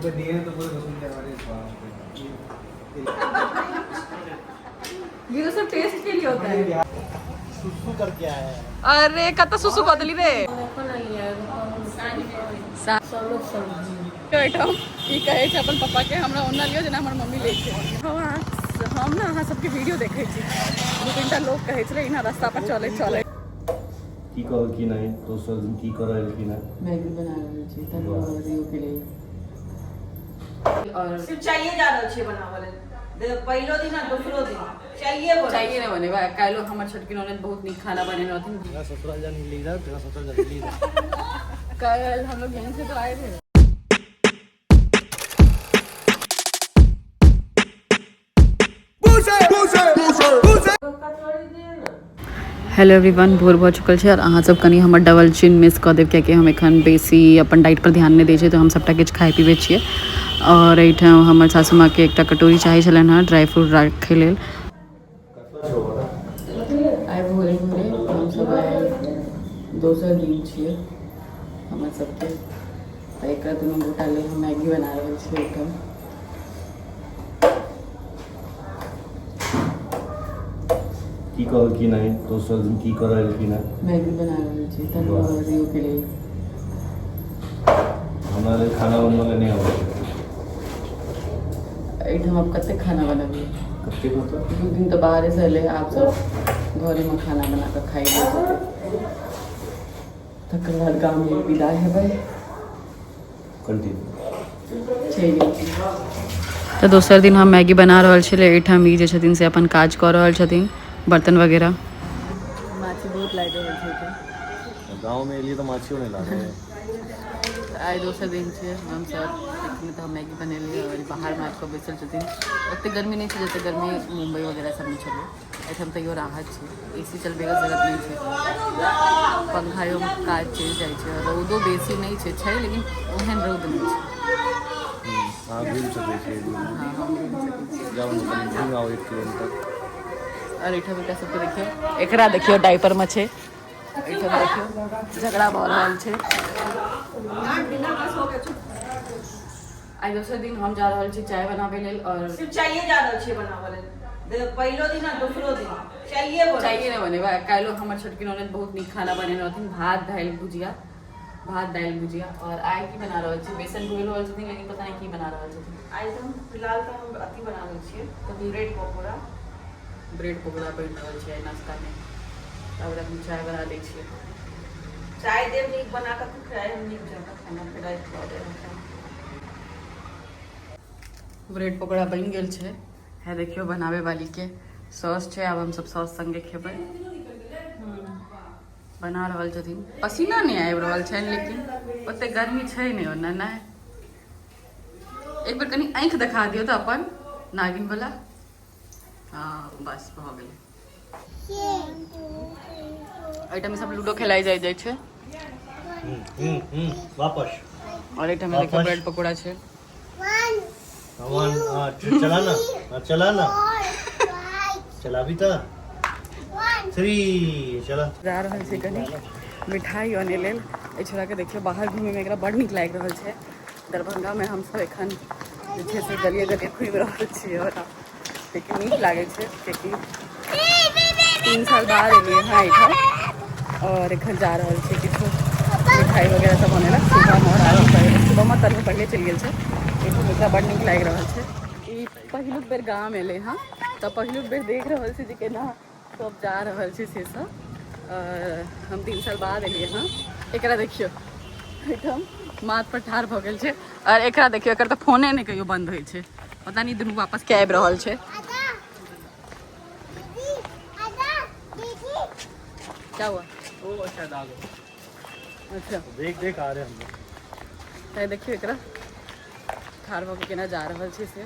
ये तो सब टेस्ट के लिए होता है। सुसु करके आया है। अरे कत सुसु बदली रे ई कहे छै अपन पापा के हमरा ओना लियो जेना हमर मम्मी लै छै। हम ना अहाँ सबके वीडियो देखै छी, दू तीनटा लोग कहै छलै इना रास्ता पर चलै चलै की कहल की नहीं तो सब की करल की ना मैगी बना रहल छी तब के लिए और सिर्फ चाहिए जा रहल छै बनावले पहिलो दिन आ दोसरो दिन चाहिए ना बने बा कालो हमर छोटकी ननद बहुत नीक खाना बने रहथिन। तेरा ससुराल जाने ले जा, तेरा ससुराल जाने ले जा। कल हम लोग यहीं से तो आए थे। हेलो एवरीवन, भोर भऽ चुकल छै और अहाँ सब कनी हमर डबल चिन मिस कऽ देब कियाकि हम एखन बेसी अपन डाइट पर ध्यान नहि दै छियै, तो हम सबटा किछु खाइ पीबै छियै। और एहिठाम हमर सासू माँ के एकटा कटोरी चाहै छलनि हँ ड्राई फ्रूट राखै लेल। आइ भोरे भोरे हम सब आइ दोसर दिन छियै हमर सबके, एकरा दुनू गोटा लेल हम मैगी बना रहल छियै। एहिठाम की कहल की नहीं तो सब की करल की ना मैगी बना रहल छी तब के लिए हमारे खाना बनने नहीं आवे एहिठाम अब कते खाना बनाबी, कते मतलब दू दिन तो बाहर से एले, आप सब घरे में खाना बना कर खाई ले तकर बाद गाँव में विदा हेबै कंटिन्यू। तो दोसर दिन हम मैगी बना रहल छलै, एहिठाम ई जे छथिन से अपन काज कऽ रहल छथिन, बर्तन वगैरह। माछी बहुत लागि रहल छै गांव में एलिए तो माछियों नहीं ला रहे। आइ दोसर दिन छै हम सब एखन तऽ हम मैगी बनेलियै और बाहर में आबिकऽ बैसल छथिन। ओते गर्मी नहीं छै जते गर्मी मुंबई वगैरह सब में छलै, एहिठाम तैयो राहत छै, एसी चलबैके जरूरत नहीं छै, पंखायो में काज चलि जाइ छै, रौदो बेसी नहीं छै लेकिन ओहन रौद नहीं छै। हाँ घूम सके छी। हाँ हम घूम सकै छी। जाओ ना घूम आओ 1 किलोमीटर। और एहिठाम एकरा सबके देखियो, एकरा देखियो डाइपर में छै, एहिठाम देखियो झगड़ा भऽ रहल छै। आइ दोसर दिन हम जा रहल छी चाय बनाबे लेल और सिर्फ चाहिए जा रहल छै बनावले पहिलो दिन आ दोसरो दिन चाहिए ना बने बा कालो हमर छोटकी ननद बहुत नीक खाना बने रहथिन, भात दालि भुजिया। और आइ की बना रहल छी, बेसन भूल रहल छथिन लेकिन पता नहीं की बना रहल छथिन। आइ तो फिलहाल तो हम अथी बना रहल छियै तो ब्रेड पकौड़ा बनि रहल छै नाश्ता में, तब हम चाय बना दै छियै। चाय देव नीक बना कर खाए नीक जगह खाना फिराई खा दे। ब्रेड पकौड़ा बनि गेल छै, है देखियो बनावे वाली के सॉस छै, आब हम सब सॉस संगे खेबै। बना रहल छथिन, पसीना नहीं आबि रहल छनि लेकिन ओते गर्मी छै नहीं ओना नहीं। एक बार कनी आँखि देखा दियो तो अपन नागिन वाला। हाँ बस भऽ गेलै। एहिठाम सब लूडो खेलाई जाइ छै वापस। और एहिठाम देखियो ब्रेड पकौड़ा छै। चला ना चला भी था 3 चला जा रहल छै कनी मिठाई आने लेल। एहि छोड़ा के देखियो बाहर घूमे में एकरा बड़ नीक लागि रहल छै। दरभंगा में हम सब एखन जे छै से गलिए गलिए घूमि रहल छियै और लेकिन नीक लागै छै कियाकि 3 साल बाद एलियै हँ एहिठाम और एखन जा रहल छै किछु मिठाई वगैरह सब बने लग सुबह में तनु पहले चलि गेल छै। एहिठाम एकरा बड़ नीक लागि रहल छै। ई पहिलुक बेर गाम एलै हँ तऽ पहिलुक बेर देख रहल छी जे केना सब जा रहल छै से सब। हम 3 साल बाद एलियै हँ। एकरा देखियो एहिठाम माथ पर ठाढ़ भऽ गेल छै और एकरा देखियो एकर तऽ फोने नहीं कहियो बंद होइ छै, पता नहीं दुनू वापस के आबि रहल छै। क्या हुआ? ओ शायद आ गए। अच्छा देख आ रहे हम। तो देखियो एकरा ठाढ़ भऽ के केना जा रहल छै से।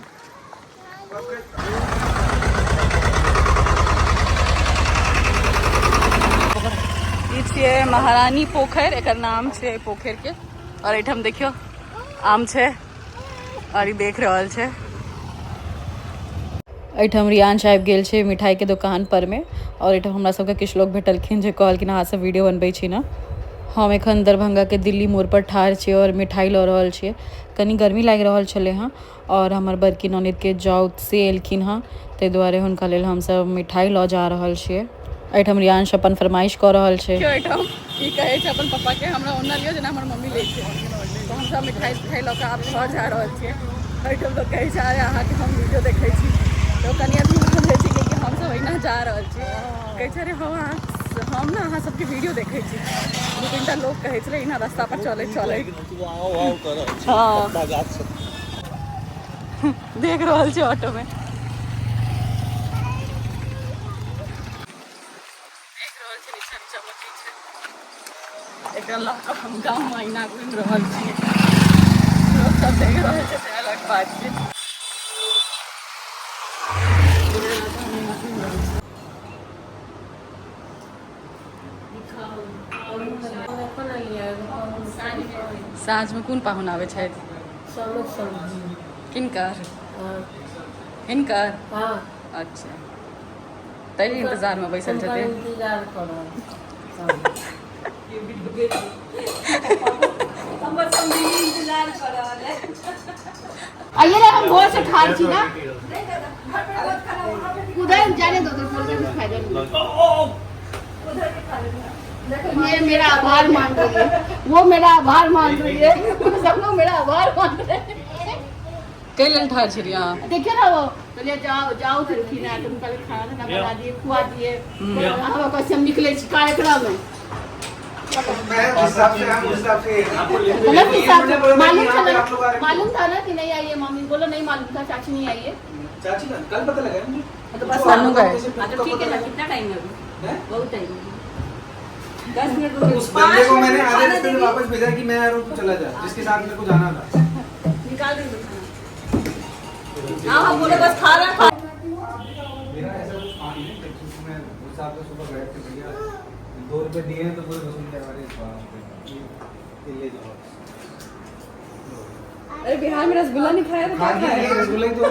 ई छियै महारानी पोखरि, एकर नाम छै पोखरि के। और एहिठाम देखियो आम छै और ई देख रहल छै। एहिठाम रियांश आबि गेल छै मिठाई के दुकान पर में और एहिठाम हमरा सबके किछु लोग भेटलखिन जे कहलखिन अहाँ सब वीडियो बनबै छी ना। हम एखन दरभंगा के दिल्ली मोड़ पर ठाढ़ छियै और मिठाई लऽ रहल छियै। कनी गर्मी लागि रहल छलै हँ और हमर बड़की ननद के जाउत से एलखिन हँ, ताहि दुआरे हुनका लेल हमसब मिठाई लऽ जा रहल छियै। एहिठाम रियांश अपन फरमाइश कऽ रहल छै। एहिठाम ई कहै छै अपन पप्पा के हमरा ओना लियो जेना हमर मम्मी लै छै, तो हमसब मिठाई लऽ कऽ आब घर जा रहल छियै। एहिठाम लोग कहै छै अरे अहाँके हम वीडियो देखै छी, तो कनी अथी समझै छी कि हमसब अहिना जा रहल छी। कहै छै अरे हम ना अहाँ सबके वीडियो देखै छी। 2-3 टा लोग कहै छलै इना रास्ता पर चलै हाँ देख रहल छी ऑटो में एकरा लऽ कऽ हम गाँव अहिना घुमि रहल छियै। लोक सब देख रहल छै से अलग बात छै। साँझ में कोन पाहुन आबै छथि? किनकर? हिनकर? अच्छा, ताहि इंतजार में बैसल छथिन। आइए ना, हम भोर से ठाड़ छी ना, उधर जाने दो, बोल के कुछ फायदा नहीं। ये मेरा आभार मान रही है, वो मेरा आभार मान रही है, सब लोग मेरा आभार मान रहे हैं। कई लेल ठाड़ छी यहाँ? देखिए ना वो बोलिए जाओ फिर ना तुम कल खाना बना दिए, खुआ दिए, हम कैसे हम निकले कार्यक्रम में। मालूम था ना कि नहीं आई है मम्मी, बोलो नहीं मालूम था, चाची नहीं आई है। चाची ना कल पता लगा मुझे, तो बस सानू गए। तो ठीक है ना, कितना टाइम है अभी? बहुत टाइम है, 10 मिनट उस बंदे को मैंने आधे रास्ते में वापस भेजा कि मैं यार तू चला जा, जिसके साथ मेरे को जाना था। निकाल देंगे खाना। हाँ बोले बस खा रहा खा। मेरा ऐसा कुछ पानी है, क्योंकि मैं उस हिसाब से सुबह गए थे भैया 2 रुपए दिए हैं तो पूरे वसूल करवा रहे ले जाओ। अरे बिहार में रसगुल्ला नहीं खाया तो क्या खाया? रसगुल्ले तो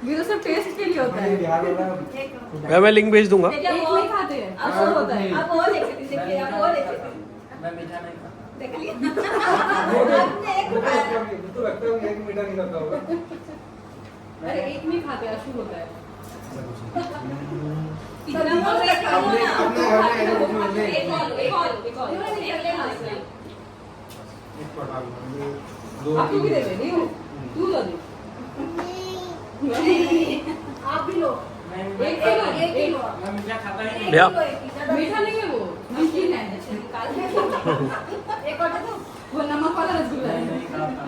ये तो सब टेस्ट के लिए होता है। बिहार वाला मैं लिंक भेज दूंगा। एक नहीं खाते हैं, अब सब होता है। अब और एक देखिए, अब और एक मैं मीठा नहीं खाता। देख लिया। आपने एक खाया। तो लगता है एक मीठा नहीं खाता होगा। अरे एक नहीं खाते, अशुभ होता है। इतना बोल रहे थे अपने घर में ऐसे कुछ नहीं है। एक और एक पटा लो। आप भी दे दे, नहीं हो? तू दे दे। आप भी लो, एक लो। मैं मीठा खाता ही भैया मीठा नहीं है वो, नमकीन है। एक और दे दो। वो नमक वाला रसगुल्ला है। नहीं खाता।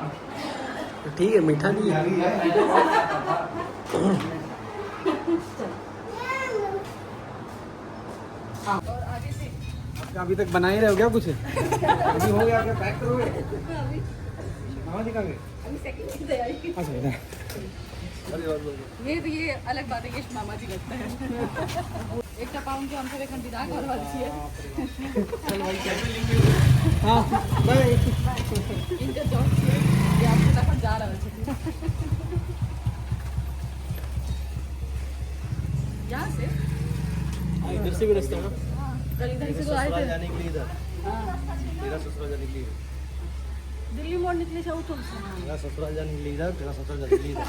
ठीक है, मीठा नहीं है। और आगे से अभी तक बना ही रहे हो क्या कुछ? अभी हो गया क्या? पैक करोगे? मामा जी कहाँ गए? अच्छा इधर। ये अलग बात है, ये मामा जी लगता है। एक टा पाउंड के हम सब एखन विदा कर रहल छियै। हाँ बाय। इनका जॉब छियै, ये आप फटाफट जा रहल छथिन। यहाँ से इधर से भी रास्ता है ना? कल इधर से तो आए थे। जाने के लिए इधर। हाँ, तेरा ससुराल जाने के लिए। दिल्ली मोड़ निकले से उठो से। तेरा ससुराल जाने के लिए इधर, तेरा ससुराल जाने के लिए इधर।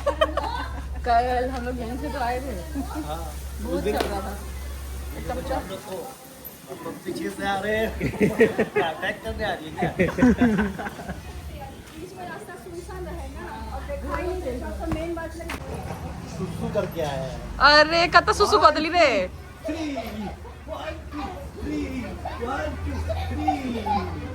कल हम लोग यहीं से तो आए थे, हाँ। बहुत चल रहा था। आप लोग पीछे से आ रहे हैं। क्या पैक करने आ रही है क्या? सुसु करके आया है। अरे कत सुसु बदली रे। 3 1 2 3 1 2 3